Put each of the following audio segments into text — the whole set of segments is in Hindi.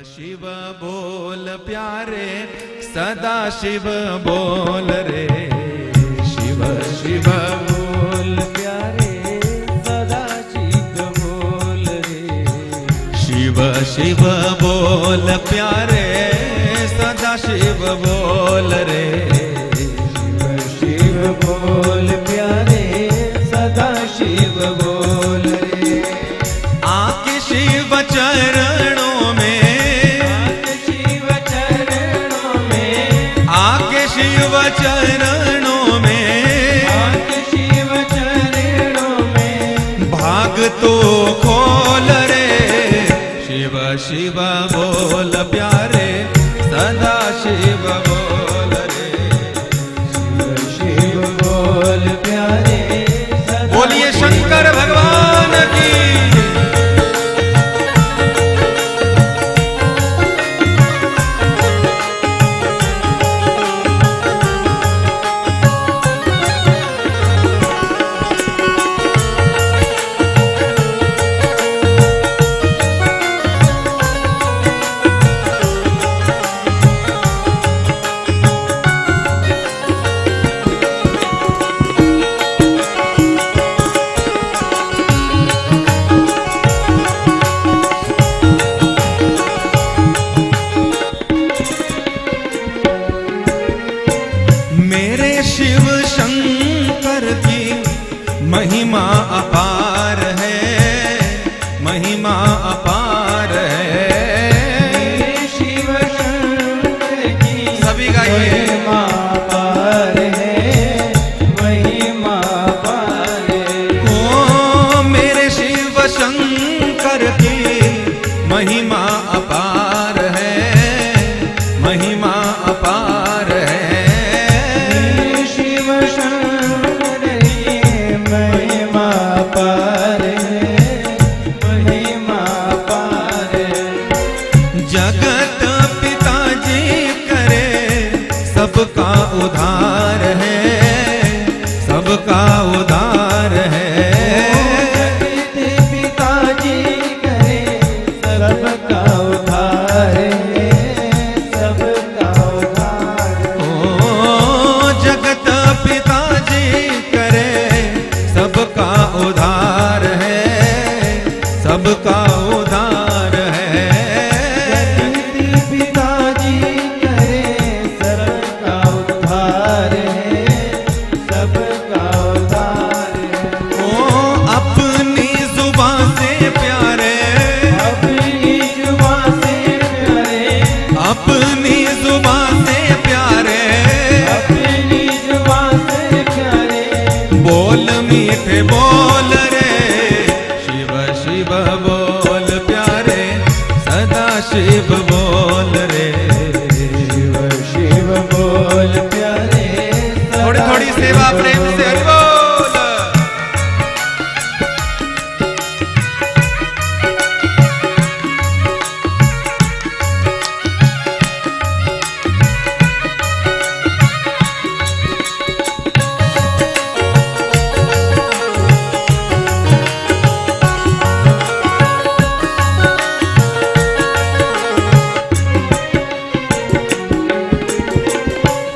शिव बोल प्यारे सदा शिव बोल रे, शिव शिव बोल प्यारे सदा शिव बोल रे, शिव शिव बोल प्यारे सदा शिव बोल रे, शिव शिव बोल प्यारे सदा शिव बोल रे। आके शिव चरणों में, शिव चरणों में भाग तो खोल रे, शिव शिव बोल प्यारे सदा शिव बोल रे, शिव शिव बोल प्यारे सदा। बोलिए शंकर भगवान की। शिव शंकर की महिमा अपार है, महिमा अपार है। शिव शंकर की सभी गाइए। महिमा अपार है, महिमा अपार है। ओ मेरे शिव शंकर की महिमा अपार है, महिमा अपार है। जगत पिताजी करे सबका उद्धार है, सबका उद्धार है। जगत पिताजी करे सबका उद्धार है, सबका उद्धार। ओ जगत पिताजी करे सबका उद्धार है, सबका उद्धार है। अपनी जुबान से प्यारे, अपनी जुबान से प्यारे बोल मीठे बोल रे, शिव शिव बोल प्यारे सदा शिव बोल रे, शिव शिव बोल प्यारे। थोड़ी थोड़ी सेवा प्रेम से बोल।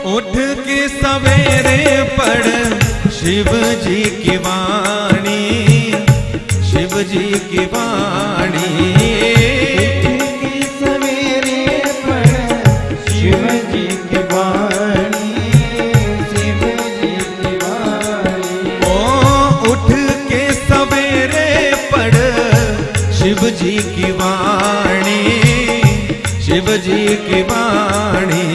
उठ के सवेरे पढ़ शिव जी की वाणी, शिव जी की वाणी। उठ के सवेरे पढ़ शिव जी की वाणी, शिव जी की वाणी। ओ उठ के सवेरे पढ़ शिव जी की वाणी, शिव जी की वाणी।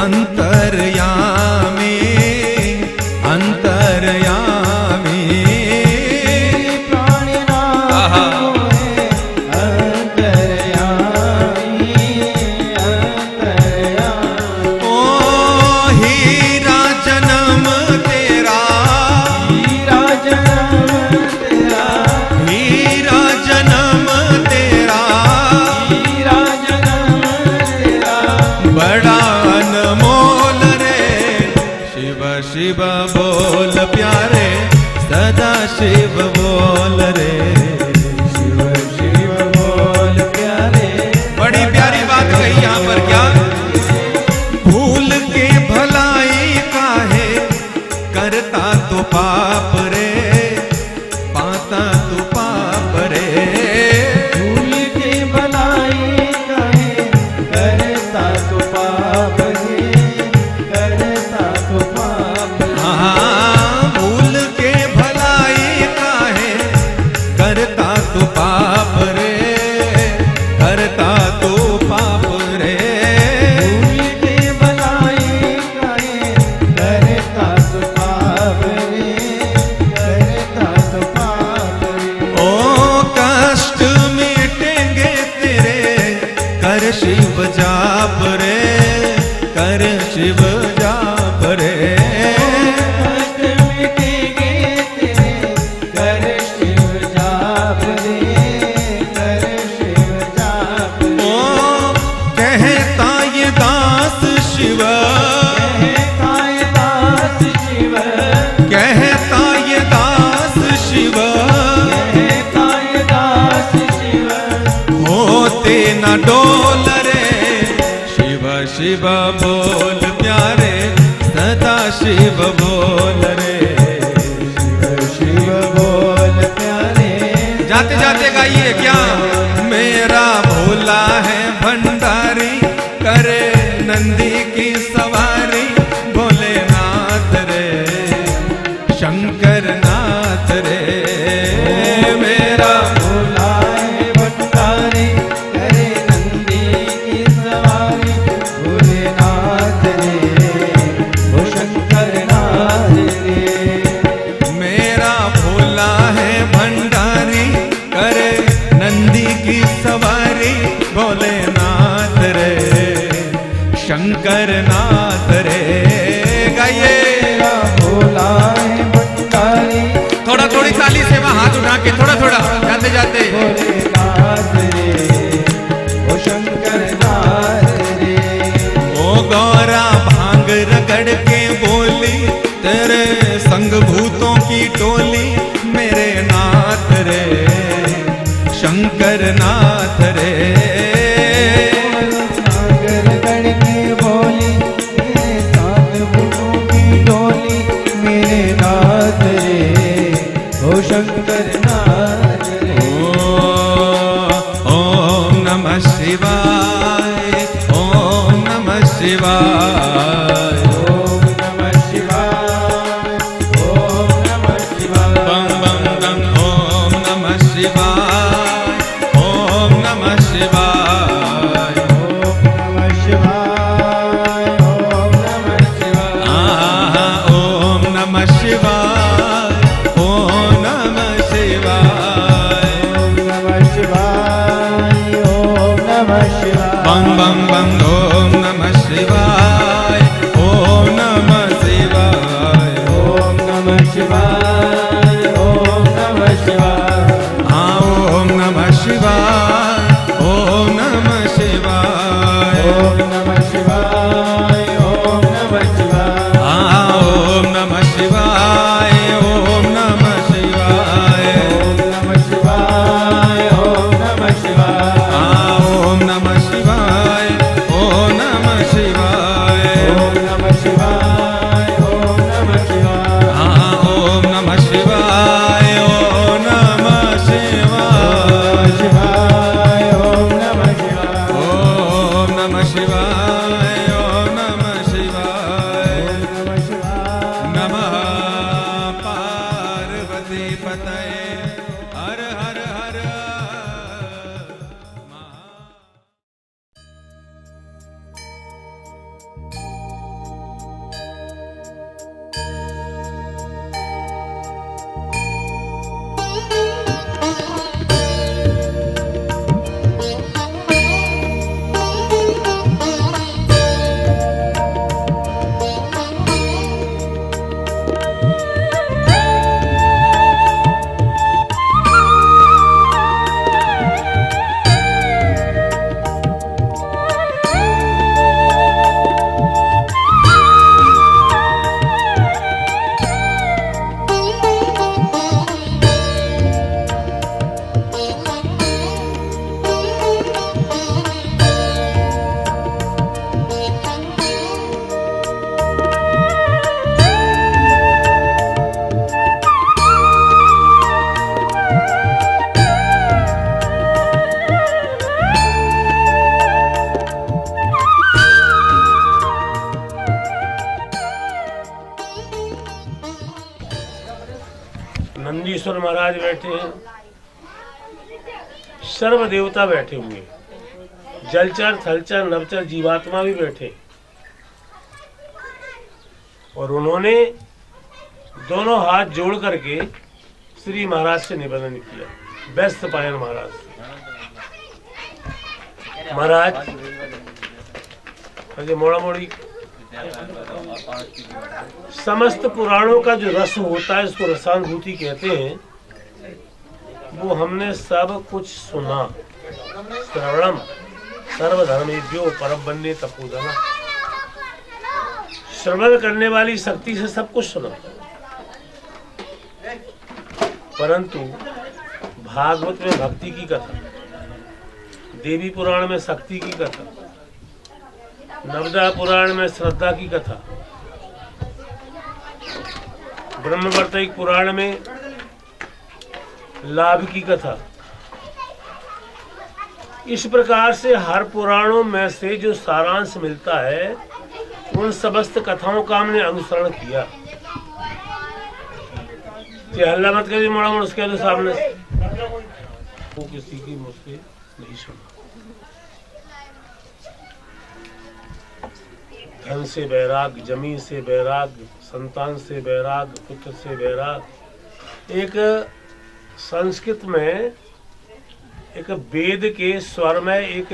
अंतर्यामी, अंतर्यामी प्राणनाथ है, अंतर्यामी। शिव बोल प्यारे सदा शिव बोल रे। शिव शिव बोल प्यारे। बड़ी प्यारी बात कही यहाँ पर, क्या भूल के भलाई काहे करता तो पाप रे, पाता तो पाप रे। भूल के भलाई काहे करता तो पाप रे, करता तो पाप रे। हाँ, भूल के भलाई काहे करता तो पाप रे, करता तो पाप रे। भूल के भलाई काहे करता तो पाप रे, करता तो पाप रे। ओ कष्ट मिटेंगे तेरे कर शिव जाप रे, कर शिव जाप रे। कष्ट मिटेंगे तेरे कर शिव जाप रे, कर शिव जाप रे। ओ कहता ये दास शिव, कहता ये दास शिव, कहता ये दास शिव, कहता ये दास शिव। होते न डोल रे। शिव शिव बोल प्यारे सदा शिव बोल रे। शिव शिव बोल प्यारे। जाते जाते गाइए, क्या मेरा भोला है भंडारी करे नंदी की सवारी, भोलेनाथ रे शंकर नाथ रे। मेरा भोला है भंडारी करे नंदी की सवारी, भोलेनाथ रे ओ शंकर नाथ रे। मेरा भोला है भंडारी करे नंदी की सवारी, भोलेनाथ रे शंकर नाथ रे। गाइए मेरा भोला है भंडारी थोड़ा थोड़ी ताली से वहां हाथ उठा के, थोड़ा थोड़ा जाते जाते। भोलेनाथ रे ओ शंकर नाथ रे। ओ गौरा भांग रगड़ के बोली तेरे संग भूतों की टोली, मेरे नाथ रे शंकर नाथ रे। सागर गढ़ के बोली मेरे साथ भूतों की डोली, मेरे नाथ रे ओ शंकर नाथ रे। ओम नमः शिवाय, ओम नमः शिवाय, ओम नमः शिवाय, ओम नमः शिवाय। बम बम बम। ओम नमः शिवाय, ओम नमः शिवाय, ओम नमः शिवाय, ओम नमः शिवाय। आहा ओम नमः शिवाय, ओम नमः शिवाय। नंदीश्वर महाराज बैठे हैं, सर्व देवता बैठे हुए हैं, जलचर थलचर नवचर जीवात्मा भी बैठे और उन्होंने दोनों हाथ जोड़ करके श्री महाराज से निवेदन किया, व्यस्त पायन महाराज से। महाराज अजय मोड़ा मोड़ी समस्त पुराणों का जो रस होता है, इसको रसानुभूति कहते हैं, वो हमने सब कुछ सुना। श्रवणम सर्वधर्मेभ्यो परब्रह्मणे तपोधना, श्रवण करने वाली शक्ति से सब कुछ सुना। परंतु भागवत में भक्ति की कथा, देवी पुराण में शक्ति की कथा, नवदा पुराण में श्रद्धा की कथा, ब्रह्मवर्तिक पुराण में लाभ की कथा, इस प्रकार से हर पुराणों में से जो सारांश मिलता है, उन समस्त कथाओं का हमने अनुसरण किया। हल्ला मत करिए, मोड़ा मोड़ उसके सामने वो किसी की मुझसे नहीं सुना। धन से बैराग, जमीन से बैराग, संतान से बैराग, पुत्र से बैराग। एक संस्कृत में एक वेद के स्वर में एक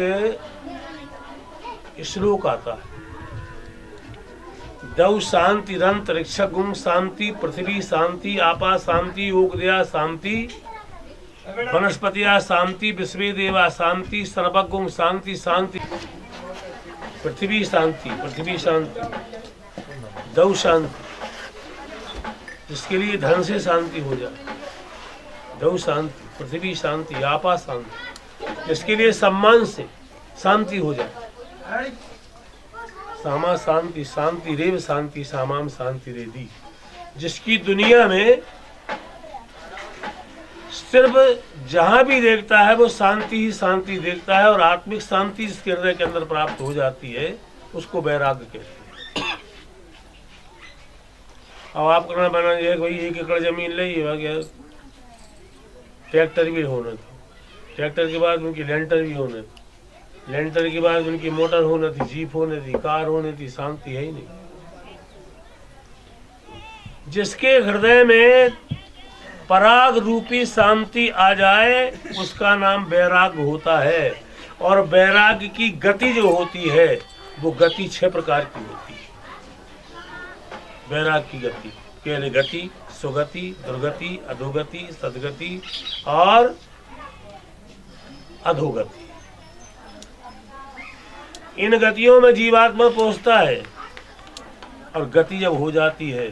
श्लोक आता है, दौ शांति रंतरिक्ष गुम शांति, पृथ्वी शांति, आपा शांति, योगदया शांति, वनस्पतिया शांति, विश्वे देवा शांति, सर्वगुम शांति शांति। पृथ्वी शांति, पृथ्वी शांति, दौ शांति, जिसके लिए धन से शांति हो जाए, दौ शांति, पृथ्वी शांति, आपा शांति, जिसके लिए सम्मान से शांति हो जाए, सामा शांति, शांति रेव शांति, सामाम शांति रेदी। जिसकी दुनिया में सिर्फ जहां भी देखता है वो शांति ही शांति देखता है, और आत्मिक शांति जिसके हृदय के अंदर प्राप्त हो जाती है, उसको वैराग्य कहते हैं। अब आप करना बना है भाई 1 एकड़ जमीन ले, ट्रैक्टर भी होना था, ट्रैक्टर के बाद उनकी लेंटर भी होने था, लेंटर के बाद उनकी मोटर होनी थी, जीप होनी थी, कार होनी थी, शांति है ही नहीं। जिसके हृदय में पराग रूपी शांति आ जाए, उसका नाम वैराग्य होता है। और वैराग्य की गति जो होती है, वो गति 6 प्रकार की होती है। वैराग्य की गति, पहले गति, सुगति, दुर्गति, अधोगति, सदगति और अधोगति। इन गतियों में जीवात्मा पहुंचता है, और गति जब हो जाती है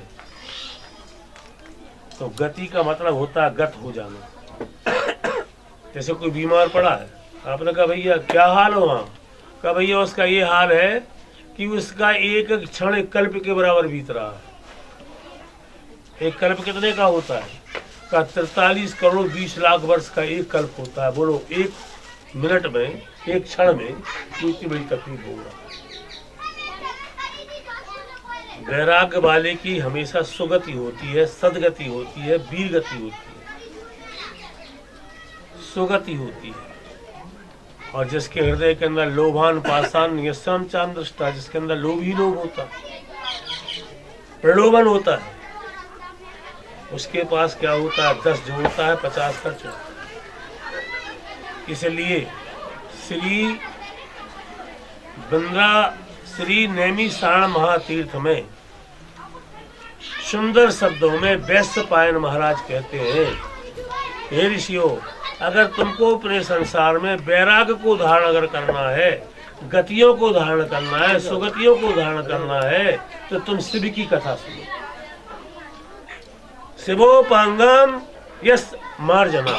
तो गति का मतलब होता है गत हो जाना। जैसे कोई बीमार पड़ा है, आपने कहा भैया क्या हाल हो, वहाँ कहा भैया उसका ये हाल है कि उसका एक क्षण एक कल्प के बराबर बीत रहा है। एक कल्प कितने का होता है? का 43 करोड़ 20 लाख वर्ष का एक कल्प होता है। बोलो, एक मिनट में, एक क्षण में इतनी बड़ी तकलीफ होगा। वैराग्य वाले की हमेशा सुगति होती है, सदगति होती है, वीर गति होती है, सुगति होती है। और जिसके हृदय के अंदर लोभान पाषाण यशम चांद्रष्टा, जिसके अंदर लोभ ही लोभ होता है, प्रलोभन होता है, उसके पास क्या होता है? 10 जोड़ता है, 50 खर्च होता है। इसलिए श्री नैमिषारण्य महातीर्थ में सुंदर शब्दों में वैश्यपायन महाराज कहते हैं, हे ऋषियों, अगर तुमको अपने संसार में वैराग्य को धारण अगर करना है, गतियों को धारण करना है, सुगतियों को धारण करना है, तो तुम शिव की कथा सुनो। शिवोपांगम यस मार्जना,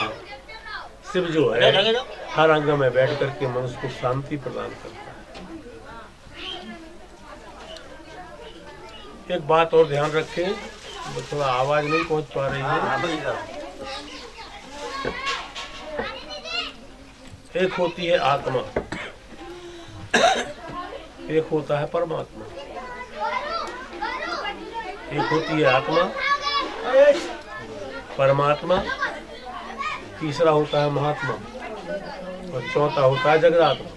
शिव जो है हर अंग में बैठ करके मनुष्य को शांति प्रदान करता है। एक बात और ध्यान रखें, थोड़ा आवाज नहीं पहुंच पा रही है। एक होती है आत्मा, एक होता है परमात्मा। एक होती है आत्मा, परमात्मा, तीसरा होता है महात्मा और चौथा होता है जगदात्मा।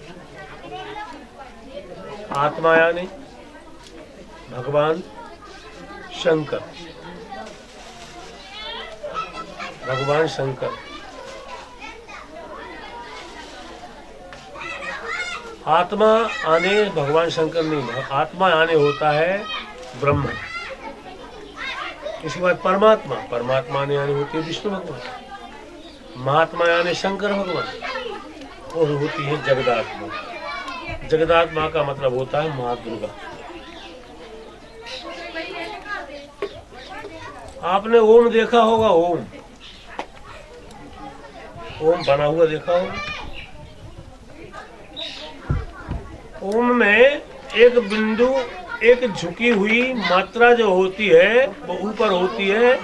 आत्मा यानी भगवान शंकर, भगवान शंकर। आत्मा आने भगवान शंकर नहीं, आत्मा आने होता है ब्रह्म। इसके बाद परमात्मा, परमात्मा आने आने होती है विष्णु भगवान। महात्मा यानी शंकर भगवान और होती है जगदात्मा। जगदात्मा का मतलब होता है माँ दुर्गा। आपने ओम देखा होगा, ओम ओम बना हुआ देखा होगा। ओम में एक बिंदु, एक झुकी हुई मात्रा जो होती है वो ऊपर होती है,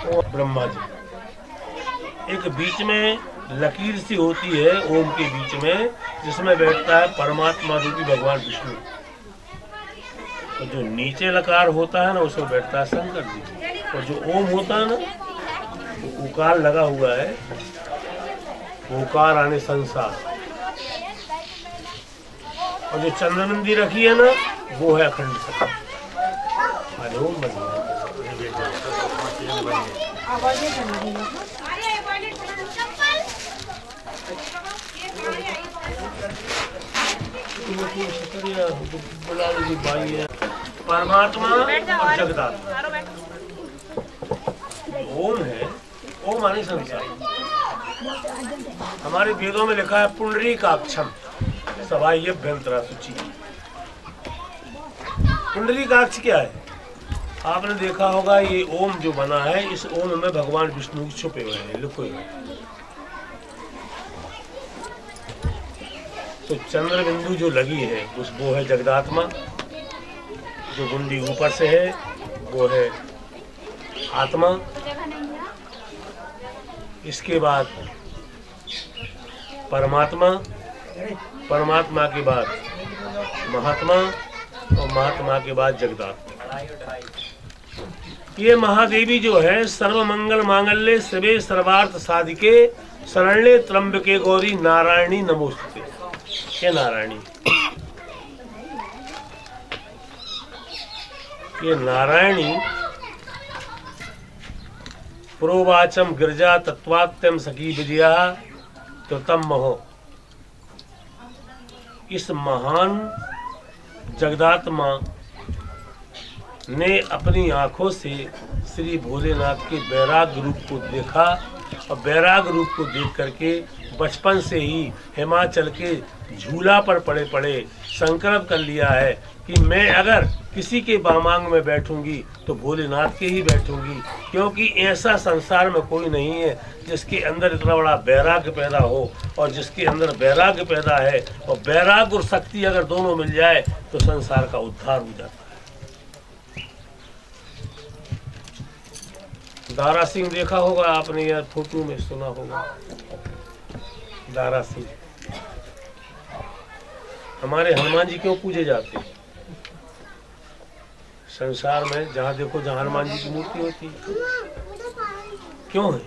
वो ब्रह्मा जी। एक बीच में लकीर सी होती है ओम के बीच में, जिसमें बैठता है परमात्मा रूपी भगवान विष्णु। तो जो नीचे लकार होता है ना, उसमें बैठता है शंकर जी। और जो ओम होता है ना, वो उकार लगा हुआ है, उकार आने संसार। और जो चंद्रमंदी रखी है ना, वो है अखंड शक्ति। अरे ओम परमात्मा और जगदात्मा। ओम है, ओम आने संसार। हमारे वेदों में लिखा है पुंडरीकाक्षम सवाह्यभ्यंतरा शुचि। पुंडरीकाक्ष क्या है? आपने देखा होगा ये ओम जो बना है, इस ओम में भगवान विष्णु छुपे हुए हैं, लुके हुए हैं। तो चंद्र बिंदु जो लगी है उस वो है जगदात्मा। जो गुंडी ऊपर से है वो है आत्मा। इसके बाद परमात्मा, परमात्मा के बाद महात्मा और महात्मा के बाद जगदात्मा। ये महादेवी जो है सर्वमंगल मांगल्ये शिवे सर्वार्थ साधिके शरण्ये त्र्यंबके गौरी नारायणी नमोस्तुते। ये नारायणी, ये नारायणी प्रोवाचम गिरजा तत्वात्यम सखी विजया त्वतम महो। इस महान जगदात्मा ने अपनी आंखों से श्री भोलेनाथ के वैराग रूप को देखा और वैराग रूप को देख करके बचपन से ही हिमाचल के झूला पर पड़े पड़े संकल्प कर लिया है कि मैं अगर किसी के बामांग में बैठूंगी तो भोलेनाथ के ही बैठूंगी, क्योंकि ऐसा संसार में कोई नहीं है जिसके अंदर इतना बड़ा वैराग्य पैदा हो। और जिसके अंदर वैराग्य पैदा है और वैराग्य और शक्ति अगर दोनों मिल जाए तो संसार का उद्धार हो जाता है। दारा सिंह देखा होगा आपने, यार फोटो में सुना होगा। दारा सिंह, हमारे हनुमान जी क्यों पूजे जाते हैं? संसार में जहाँ देखो जहाँ हनुमान जी की मूर्ति होती है, क्यों है?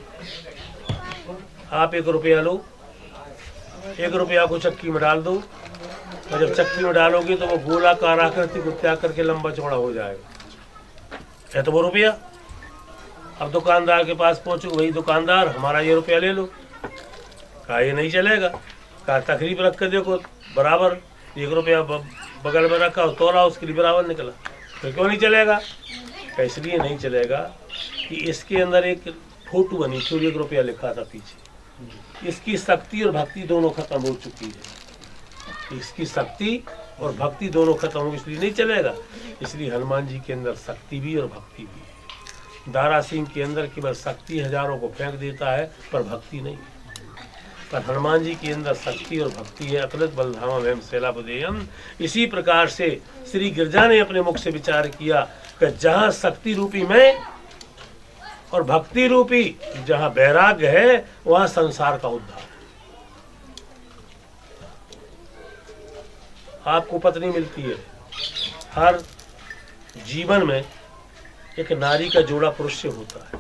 आप 1 रुपया लो, 1 रुपया को चक्की में डाल दो और जब चक्की में डालोगे तो वो गोलाकार आकृति को त्याग करके लंबा चौड़ा हो जाएगा। है तो वो रुपया। अब दुकानदार के पास पहुंचो, भाई दुकानदार हमारा ये रुपया ले लो। कहा ये नहीं चलेगा। कहा तकरीब रख कर देखो, बराबर 1 रुपया बगल में रखा, तोड़ा उसके लिए बराबर निकला। तो क्यों नहीं चलेगा? इसलिए नहीं चलेगा कि इसके अंदर एक फोटो बनी थी, 1 रुपया लिखा था पीछे। इसकी शक्ति और भक्ति दोनों खत्म हो चुकी है। इसकी शक्ति और भक्ति दोनों खत्म हो, इसलिए नहीं चलेगा। इसलिए हनुमान जी के अंदर शक्ति भी और भक्ति भी है। दारा सिंह के अंदर केवल शक्ति हजारों को फेंक देता है पर भक्ति नहीं। पर हनुमान जी के अंदर शक्ति और भक्ति है। अतुलित बलधामा एवं शैलापदेयम। इसी प्रकार से श्री गिरजा ने अपने मुख से विचार किया कि जहाँ शक्ति रूपी मैं और भक्ति रूपी जहाँ वैराग्य है, वहाँ संसार का उद्धार। आपको पत्नी मिलती है, हर जीवन में एक नारी का जोड़ा पुरुष से होता है।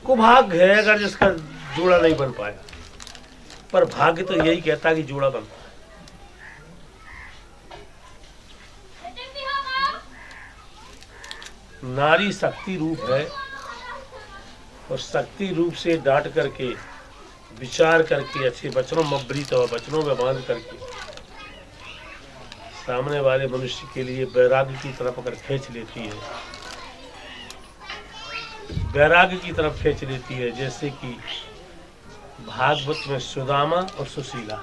कुभाग्य है अगर जिसका जोड़ा नहीं बन पाया, पर भाग्य तो यही कहता कि जोड़ा बनता है। नारी शक्ति रूप है और शक्ति रूप से डांट करके, विचार करके, अच्छे वचनों मब्रीत और वचनों में बांध करके सामने वाले मनुष्य के लिए वैराग्य की तरफ अगर खींच लेती है, वैराग्य की तरफ खींच लेती है। जैसे कि भागवत में सुदामा और सुशीला,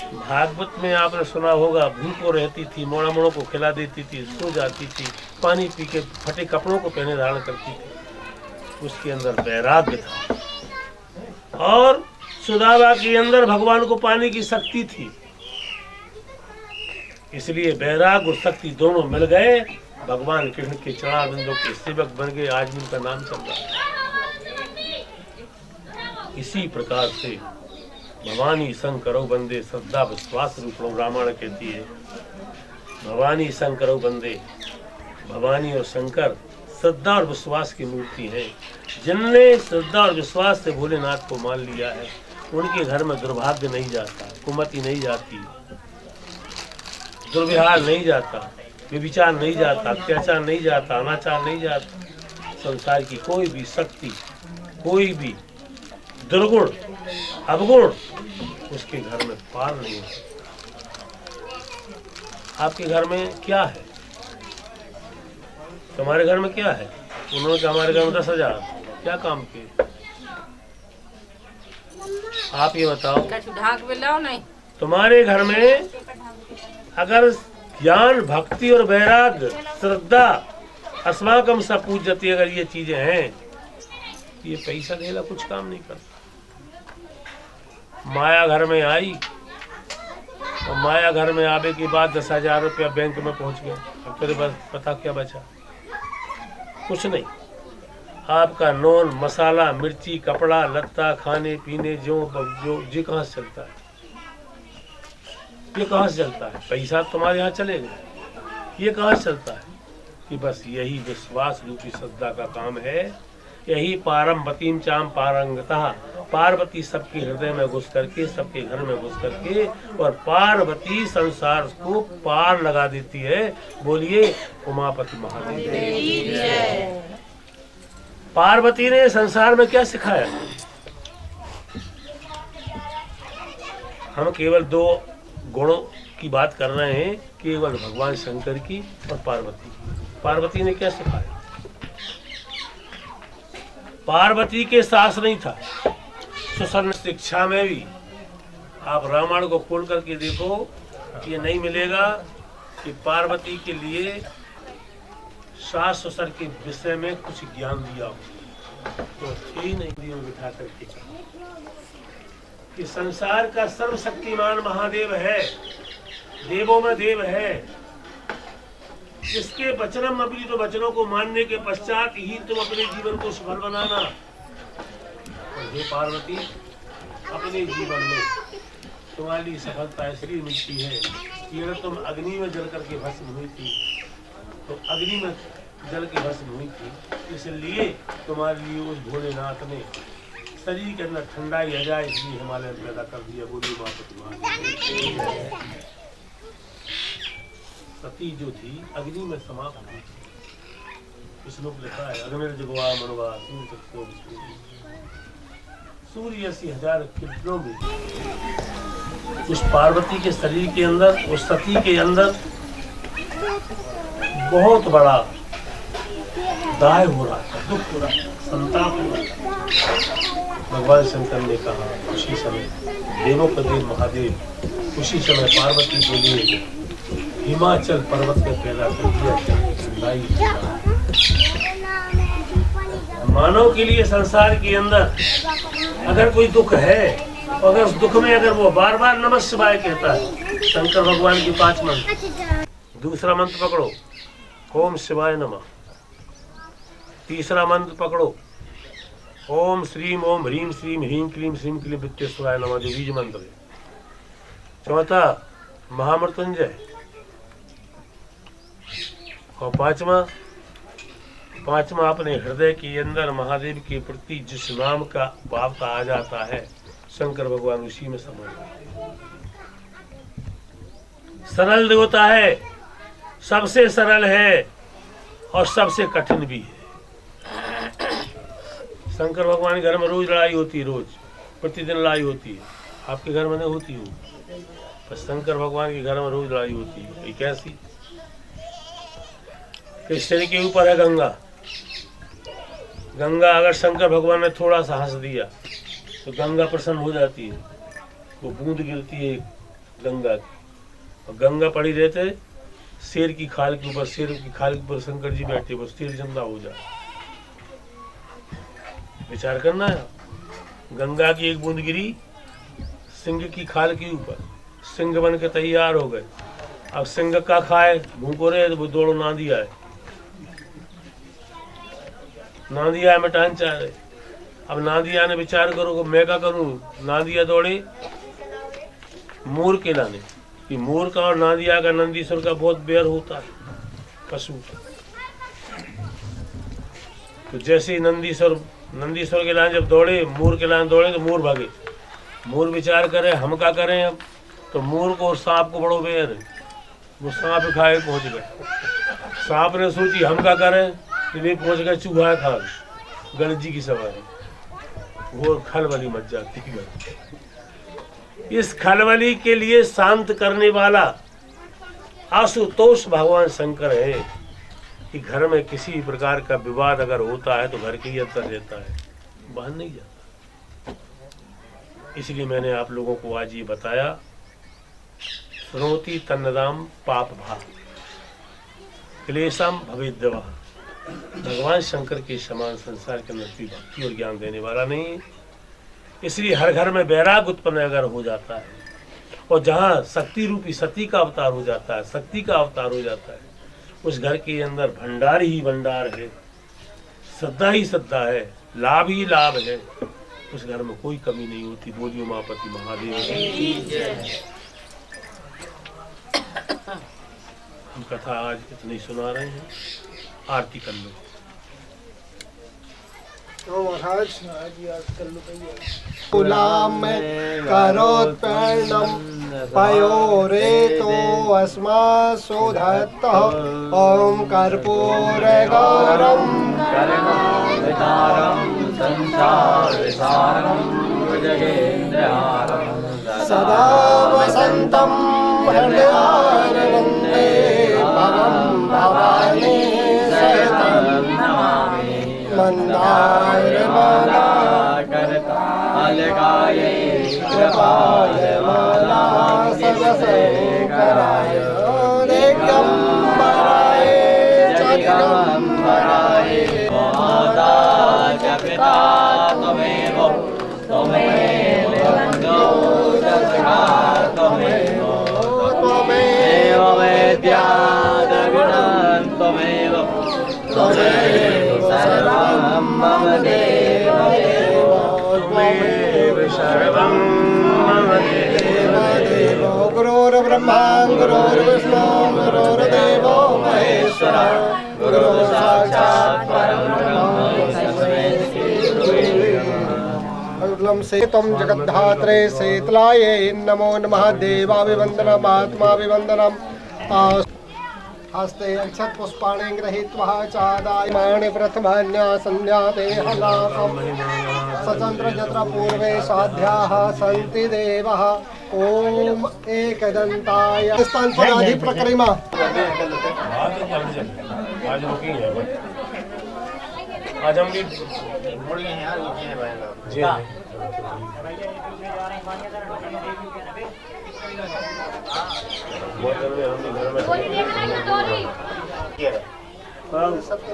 भागवत में आपने सुना होगा, भूखो रहती थी, मोड़ा मोड़ों को खिला देती थी, सो जाती थी, पानी पी के फटे कपड़ों को पहने धारण करती थी। उसके अंदर वैराग्य था और सुदामा के अंदर भगवान को पाने की शक्ति थी। इसलिए वैराग्य और शक्ति दोनों मिल गए, भगवान कृष्ण के चरणारविंदों के सेवक बन गए। आज भी उनका नाम चल रहा है। इसी प्रकार से भवानी शंकरो बंदे श्रद्धा विश्वास रूपणो, रामायण कहती है भवानी शंकरो बंदे। भवानी और शंकर श्रद्धा और विश्वास की मूर्ति हैं। जिनने श्रद्धा और विश्वास से भोलेनाथ को मान लिया है, उनके घर में दुर्भाग्य नहीं जाता, कुमति नहीं जाती, दुर्व्यवहार नहीं जाता, व्यभिचार नहीं जाता, अत्याचार नहीं जाता, अनाचार नहीं जाता। संसार की कोई भी शक्ति, कोई भी दुर्गुण, अवगुण उसके घर में पार नहीं है। आपके घर में क्या है? तुम्हारे घर में क्या है? उन्होंने कहा हमारे घर में 10,000। क्या काम के? आप ये बताओ, नहीं। तुम्हारे घर में अगर ज्ञान, भक्ति और वैराग्य, श्रद्धा, अस्माकम सा पूज्यते, अगर ये चीजें हैं, ये पैसा देना कुछ काम नहीं करता। माया घर में आई और माया घर में आने के बाद 10,000 रुपया बैंक में पहुंच गया। अब तेरे पास पता क्या बचा? कुछ नहीं। आपका नॉन, मसाला, मिर्ची, कपड़ा लत्ता, खाने पीने जो ये कहाँ से चलता है? ये कहाँ से चलता है? पैसा तुम्हारे यहाँ चलेगा, ये कहाँ से चलता है? कि बस यही विश्वास रूपी श्रद्धा का काम है। यही पारमवतीम चाम पारंगता, पार्वती सबके हृदय में घुस करके, सबके घर में घुस करके, और पार्वती संसार को पार लगा देती है। बोलिए उमापति महादेव। पार्वती ने संसार में क्या सिखाया? हम केवल 2 गुणों की बात कर रहे हैं, केवल भगवान शंकर की और पार्वती की। पार्वती ने क्या सिखाया? पार्वती के सास नहीं था। सुसन्न शिक्षा में भी आप रामायण को खोल करके देखो, ये नहीं मिलेगा कि पार्वती के लिए सास ससुर के विषय में कुछ ज्ञान दिया हो, तो ही नहीं दिया बिठा करके कि संसार का सर्वशक्तिमान महादेव है, देवों में देव है, जिसके वचनम अपनी तो वचनों को मानने के पश्चात ही तुम अपने जीवन को सफल बनाना। और हे पार्वती, अपने जीवन में तुम्हारी सफलता इसलिए मिलती है कि अगर तुम अग्नि में जल करके भस्म हुई थी, तो अग्नि में जल के भस्म हुई थी, इसलिए तुम्हारे लिए उस भोलेनाथ ने शरीर के अंदर ठंडाई आ जाए इसलिए हिमालय पैदा कर दिया। बोली माँ सती जो थी अग्नि में समाप्त हुई। श्लोक लिखा है, अग्निर्जगवा मनवा सूर्य 80,000 किरणों में उस पार्वती के शरीर के अंदर, उस सती के अंदर बहुत बड़ा दाह हो रहा था, दुख हो रहा था, संताप हो रहा था। भगवान शंकर ने कहा उसी समय, देवों का देव महादेव उसी समय पार्वती के लिए हिमाचल पर्वत में पैदा कर दिया। मानव के लिए संसार के अंदर अगर कोई दुख है, अगर उस दुख में अगर वो बार बार नमः शिवाय कहता है, शंकर भगवान की 5 मंत्र, दूसरा मंत्र पकड़ो ओम शिवाय नमः, तीसरा मंत्र पकड़ो ओम श्रीम ओम ह्रीम श्रीम ह्रीम क्लीम श्रीम क्लीम वित्तेश्वराय नमः, जो बीज मंत्र है, चौथा महामृत्युंजय, और 5वां पांचवा, अपने हृदय के अंदर महादेव के प्रति जिस नाम का भावता आ जाता है, शंकर भगवान उसी में समा जाते हैं। सरल देवता है, सबसे सरल है और सबसे कठिन भी है। शंकर भगवान के घर में रोज लड़ाई होती है, रोज प्रतिदिन लड़ाई होती है। आपके घर में नहीं होती हो, पर शंकर भगवान के घर में रोज लड़ाई होती है। ये कैसी? कृष्ण के ऊपर है गंगा। गंगा अगर शंकर भगवान ने थोड़ा सा हंस दिया तो गंगा प्रसन्न हो जाती है। वो बूंद गिरती है गंगा की, और गंगा पड़ी रहते शेर की खाल के ऊपर। शेर की खाल के ऊपर शंकर जी बैठे, बस शेर जिंदा हो जाए। विचार करना है, गंगा की एक बूंद गिरी सिंह की खाल के ऊपर, सिंह बन के तैयार हो गए। अब सिंह का खाए भूखो रहे तो वो दौड़ो नांदी आए, नांदिया मिटान चाह रहे। अब नांदिया ने विचार करो कि मैं क्या करूं। नांदिया दौड़े मोर के लाने, कि मोर का और नांदिया का, नंदीश्वर का बहुत बैर होता है पशु का। तो जैसे ही नंदीश्वर के लाने जब दौड़े, मोर के लाने दौड़े तो मोर भागे। मोर विचार करे हम क्या करें अब, तो मोर को और सांप को बड़ो बैर है। वो सांप खाए पहुंच गए। सांप ने सोची हम क्या करें, तो वे पहुंच गए चूहा खा गणेश जी की सवारी। वो खलबली मच जाती है। इस खलबली के लिए शांत करने वाला आशुतोष भगवान शंकर है, कि घर में किसी प्रकार का विवाद अगर होता है तो घर के ही अंदर रहता है, बाहर नहीं जाता। इसलिए मैंने आप लोगों को आज ये बताया, श्रोति तन्नदाम पाप भाव क्लेशम भवेद्यवा। भगवान शंकर के समान संसार के अंदर कोई भक्ति और ज्ञान देने वाला नहीं है। इसलिए हर घर में वैराग उत्पन्न अगर हो जाता है, और जहाँ शक्ति रूपी सती का अवतार हो जाता है, शक्ति का अवतार हो जाता है, उस घर के अंदर भंडार ही भंडार है, श्रद्धा ही श्रद्धा है, लाभ ही लाभ है। उस घर में कोई कमी नहीं होती। बोलियो उमापति महादेव की जय। हम कथा आज इतनी सुना रहे हैं, आरती कर लो। तो महाराज गुलाम करोत्पन्नम पयोरे तो अस्मा शोधत ओम कर्पूर गौरम सदा वसंतम हृदयारविंदे भवं भवानी सहितं मंदारमाला करतालकाये कृपाय माला सर्वशेखराय दिगंबराय जगदम्बराय माता च पिता त्वमेव त्वमेव बन्धो सखा त्वमेव त्वमेव वेद्या जगदं त्वमेव त्वमेव सर्वं मम देव देव त्वमेव सर्वं मम देव देव। गुरुर्ब्रह्मा गुरुर्विष्णु गुरुर्देवो महेश्वरः गुरु साक्षात् परब्रह्म तस्मै श्री गुरवे नमः। से तम जगद्धात्रे शीतलाये नमो नमः। देवाभिवन्दनम् आत्माभिवन्दनम् हस्ते अक्षत पुष्पाणि गृहीत्वा चादायमाने प्रथमान्या संध्याते हलासं सचन्द्र यत्र पूर्वे साध्याः सन्ति देवः ओम एकदन्ताय स्थान पर आदि प्रक्रिया आज रुकेंगे, आज हम भी जी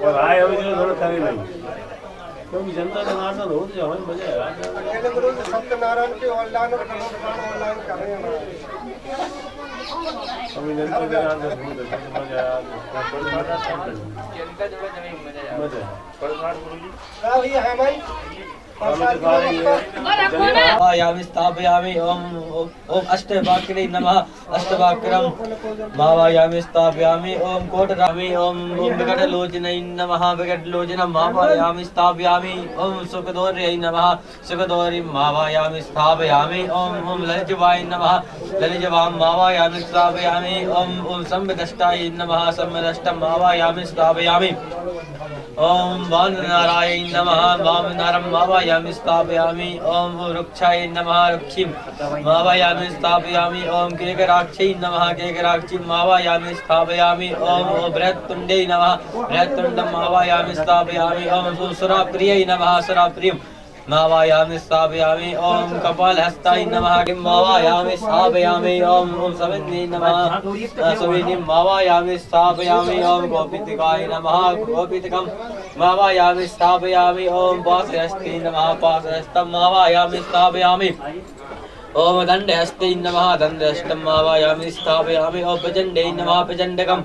और आए हम जो थोड़ा करे नहीं, क्योंकि जनता जनार्दन हो तो हमें मजा आएगा। गुरु सत्यनारायण के ऑनलाइन और ऑनलाइन कर रहे हैं। भैया है भाई भावयामि स्थापयामि ओम ओम अष्टवाक्रे नमः अष्टवाक्रम भावयामि स्थापयामि ओम कोटरामि ओम विकटलोचनै नमः विकटलोचनं भावयामि स्थापयामि ओम सुखदोर्यै नमः सुखदोर्यं भावयामि स्थापयामि ओम ललितवाय नमः ललितवां भावयामि स्थापयामि ओम संविदष्टाय नमः संविदष्टं भावयामि स्थापयामि ओम वामनारायण नमः वामनारं भावयामि स्थापयामि ओम वृक्षाय नमः वृक्षिं भावयामि स्थापयामि ओम केकराक्षै नमः केकराक्षीं भावयामि स्थापयामि ओम बृहत्तुण्डै नमः बृहत्तुण्डं भावयामि स्थापयामि ओम सुराप्रियै नमः सुराप्रियं भावयामि स्थापयामि ओम कपालहस्ताय नमः किं भावयामि स्थापयामि ओम सविन्यै नमः सविन्यं भावयामि स्थापयामि ओम गोपितिकाय नमः गोपितिकं भावयामि स्थापयामि ओम पाशहस्ते नमः पाशहस्तं भावयामि स्थापयामि ओम दण्डहस्ते नमः दण्डहस्तं भावयामि स्थापयामि ओम प्रचण्डै नमः प्रचण्डकं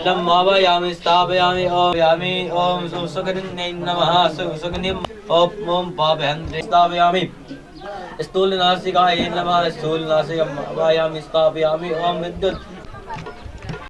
लं भावयामि स्थापयामि ओम सुगन्धै नमः सुगन्धिं ओम पापहन्त्रे स्थापयामि स्थूलनासिकाय नमः स्थूलनासिकं भावयामि स्थापयामि ओम विद्युत्